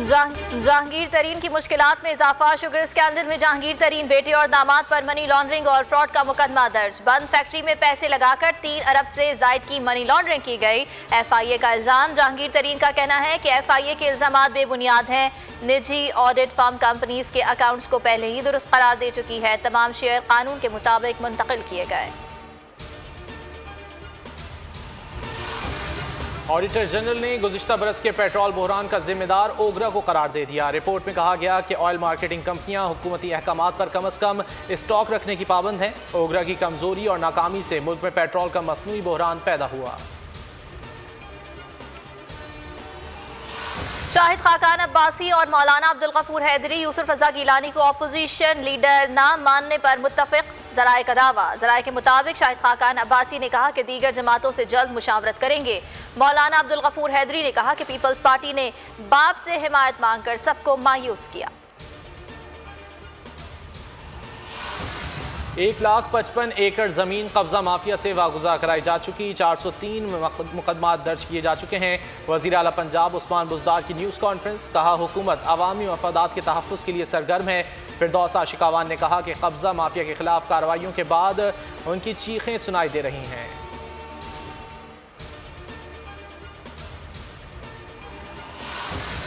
जहांगीर तरीन की मुश्किलात में इजाफा। शुगर स्कैंडल में जहांगीर तरीन बेटे और दामाद पर मनी लॉन्ड्रिंग और फ्रॉड का मुकदमा दर्ज। बंद फैक्ट्री में पैसे लगाकर 3 अरब से जायद की मनी लॉन्ड्रिंग की गई। FIA का इल्जाम। जहांगीर तरीन का कहना है कि FIA के इल्जामात बेबुनियाद हैं। निजी ऑडिट फर्म कंपनीज के अकाउंट्स को पहले ही दुरुस्त करार दे चुकी है। तमाम शेयर कानून के मुताबिक मुंतकिल किए गए। ऑडिटर जनरल ने गुज़िश्ता बरस के पेट्रोल बहरान का जिम्मेदार ओगरा को करार दे दिया। रिपोर्ट में कहा गया कि ऑयल मार्केटिंग कंपनियां हुकूमती अहकामात पर कम अज़ कम स्टॉक रखने की पाबंद हैं। ओगरा की कमजोरी और नाकामी से मुल्क में पेट्रोल का मसनूई बहरान पैदा हुआ। शाहिद खाकान अब्बासी और मौलाना अब्दुल गफूर हैदरी यूसुफ रजा गिलानी को अपोजिशन लीडर न मानने पर मुत्तफिक। ज़राए का दावा। ज़राए के मुताबिक शाहिद खाकान अब्बासी ने कहा कि दीगर जमातों से जल्द मुशावरत करेंगे। मौलाना अब्दुल गफूर हैदरी ने कहा कि पीपल्स पार्टी ने बाप से हिमायत मांगकर सबको मायूस किया। 1,55,000 एकड़ ज़मीन कब्जा माफिया से वागुज़ार कराई जा चुकी। 403 मुकदमा दर्ज किए जा चुके हैं। वज़ीर आला पंजाब उस्मान बुज़दार की न्यूज़ कॉन्फ्रेंस। कहा हुकूमत अवामी मफादात के तहफ़्फ़ुज़ के लिए सरगर्म है। फिरदौस आशिकावान ने कहा कि कब्जा माफिया के खिलाफ कार्रवाइयों के बाद उनकी चीखें सुनाई दे रही हैं।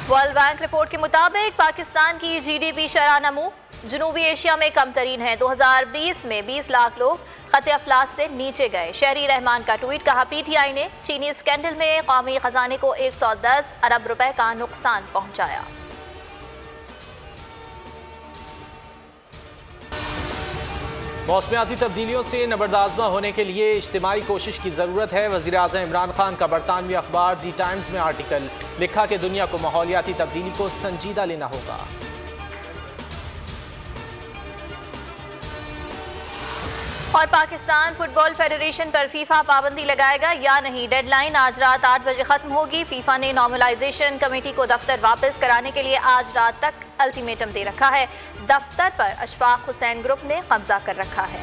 वर्ल्ड बैंक रिपोर्ट के मुताबिक पाकिस्तान की GDP शरह नमू जनूबी एशिया में कम तरीन है। 2020 में 20 लाख लोग खत अफलास से नीचे गए। शहरी रहमान का ट्वीट। कहा PTI ने चीनी स्कैंडल में कौमी खजाने को 110 अरब रुपए का नुकसान पहुंचाया। मौसमियाती तब्दीलियों से नबरदाज़मा होने के लिए इज्तिमाई कोशिश की ज़रूरत है। वज़ीर आज़म इमरान खान का बरतानवी अखबार दी टाइम्स में आर्टिकल। लिखा कि दुनिया को माहौलियाती तब्दीली को संजीदा लेना होगा। और पाकिस्तान फुटबॉल फेडरेशन पर फीफा पाबंदी लगाएगा या नहीं। डेडलाइन आज रात 8 बजे खत्म होगी। फीफा ने नॉर्मलाइजेशन कमेटी को दफ्तर वापस कराने के लिए आज रात तक अल्टीमेटम दे रखा है। दफ्तर पर अशफाक हुसैन ग्रुप ने कब्जा कर रखा है।